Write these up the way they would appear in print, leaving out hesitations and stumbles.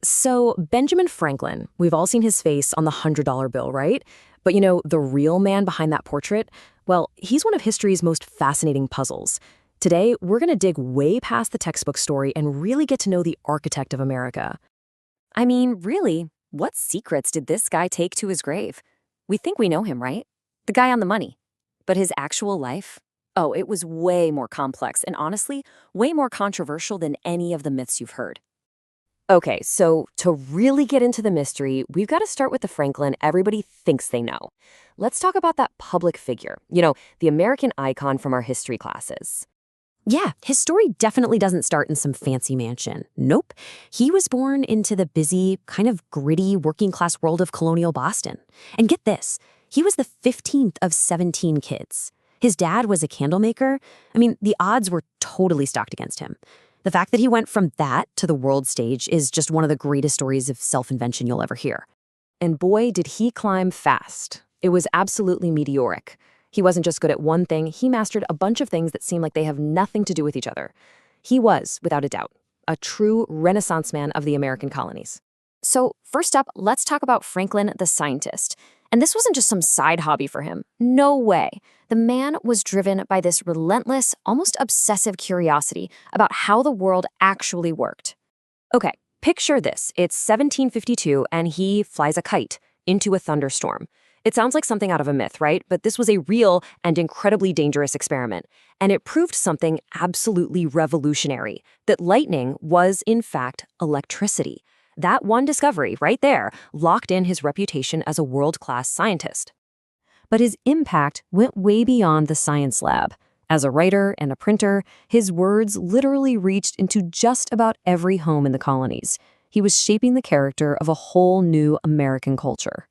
So, Benjamin Franklin, we've all seen his face on the $100 bill, right? But the real man behind that portrait? Well, he's one of history's most fascinating puzzles. Today, we're going to dig way past the textbook story and really get to know the architect of America. I mean, really, what secrets did this guy take to his grave? We think we know him, right? The guy on the money. But his actual life? Oh, it was way more complex and honestly, way more controversial than any of the myths you've heard. Okay, so to really get into the mystery, we've got to start with the Franklin everybody thinks they know. Let's talk about that public figure, the American icon from our history classes. Yeah, his story definitely doesn't start in some fancy mansion. Nope. He was born into the busy, kind of gritty, working-class world of colonial Boston. And get this, he was the 15th of 17 kids. His dad was a candle maker. I mean, the odds were totally stacked against him. The fact that he went from that to the world stage is just one of the greatest stories of self-invention you'll ever hear. And boy, did he climb fast. It was absolutely meteoric. He wasn't just good at one thing, he mastered a bunch of things that seem like they have nothing to do with each other. He was, without a doubt, a true Renaissance man of the American colonies. So first up, let's talk about Franklin the scientist. And this wasn't just some side hobby for him. No way. The man was driven by this relentless, almost obsessive curiosity about how the world actually worked. Okay, picture this. It's 1752 and he flies a kite into a thunderstorm. It sounds like something out of a myth, right? But this was a real and incredibly dangerous experiment. And it proved something absolutely revolutionary, that lightning was, in fact, electricity. That one discovery right there locked in his reputation as a world-class scientist. But his impact went way beyond the science lab. As a writer and a printer, his words literally reached into just about every home in the colonies. He was shaping the character of a whole new American culture.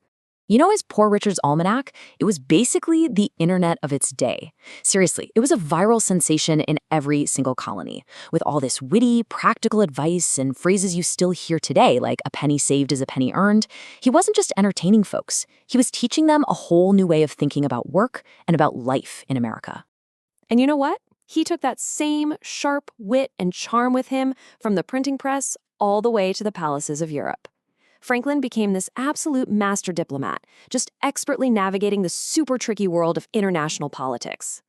His Poor Richard's Almanac? It was basically the internet of its day. Seriously, it was a viral sensation in every single colony, with all this witty, practical advice and phrases you still hear today, like a penny saved is a penny earned. He wasn't just entertaining folks. He was teaching them a whole new way of thinking about work and about life in America. And you know what? He took that same sharp wit and charm with him from the printing press all the way to the palaces of Europe. Franklin became this absolute master diplomat, just expertly navigating the super tricky world of international politics.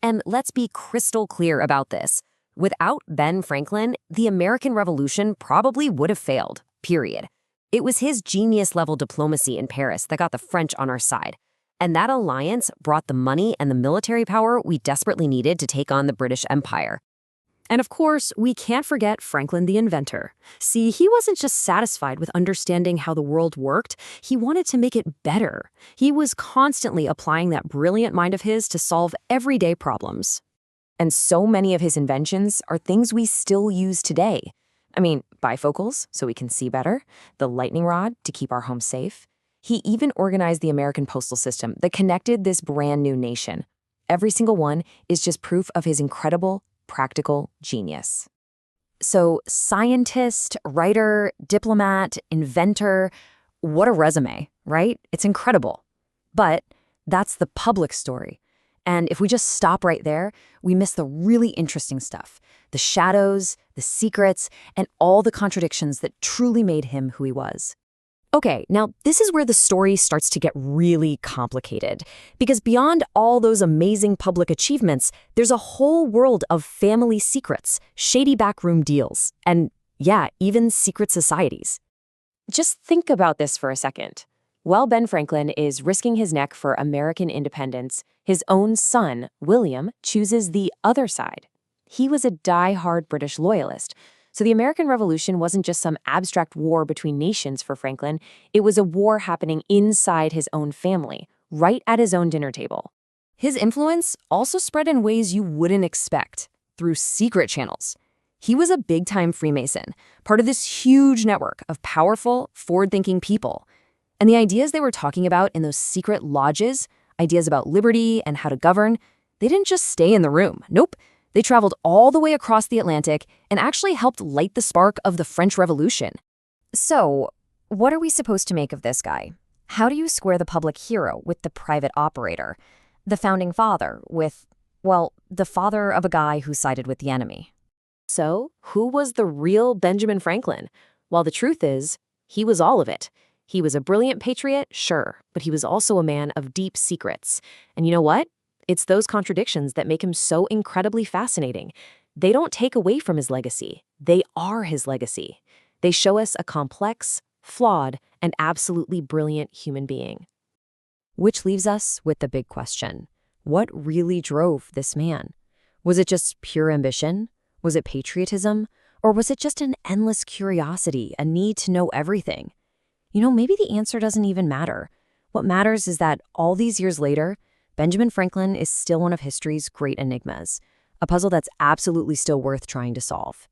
And let's be crystal clear about this. Without Ben Franklin, the American Revolution probably would have failed, period. It was his genius-level diplomacy in Paris that got the French on our side. And that alliance brought the money and the military power we desperately needed to take on the British Empire. And of course, we can't forget Franklin the inventor. See, he wasn't just satisfied with understanding how the world worked, he wanted to make it better. He was constantly applying that brilliant mind of his to solve everyday problems. And so many of his inventions are things we still use today. I mean, bifocals, so we can see better, the lightning rod to keep our homes safe. He even organized the American postal system that connected this brand new nation. Every single one is just proof of his incredible, practical genius. So, scientist, writer, diplomat, inventor, what a resume, right? It's incredible. But that's the public story. And if we just stop right there, we miss the really interesting stuff, the shadows, the secrets, and all the contradictions that truly made him who he was. Okay, now this is where the story starts to get really complicated. Because beyond all those amazing public achievements, there's a whole world of family secrets, shady backroom deals, and yeah, even secret societies. Just think about this for a second. While Ben Franklin is risking his neck for American independence, his own son, William, chooses the other side. He was a die-hard British loyalist. So the American Revolution wasn't just some abstract war between nations for Franklin. It was a war happening inside his own family, right at his own dinner table. His influence also spread in ways you wouldn't expect, through secret channels. He was a big-time Freemason, part of this huge network of powerful, forward-thinking people. And the ideas they were talking about in those secret lodges, ideas about liberty and how to govern, they didn't just stay in the room. Nope. They traveled all the way across the Atlantic and actually helped light the spark of the French Revolution. So, what are we supposed to make of this guy? How do you square the public hero with the private operator? The founding father with, well, the father of a guy who sided with the enemy? So, who was the real Benjamin Franklin? While the truth is, he was all of it. He was a brilliant patriot, sure, but he was also a man of deep secrets. And you know what? It's those contradictions that make him so incredibly fascinating. They don't take away from his legacy. They are his legacy. They show us a complex, flawed, and absolutely brilliant human being. Which leaves us with the big question. What really drove this man? Was it just pure ambition? Was it patriotism? Or was it just an endless curiosity, a need to know everything? Maybe the answer doesn't even matter. What matters is that all these years later, Benjamin Franklin is still one of history's great enigmas, a puzzle that's absolutely still worth trying to solve.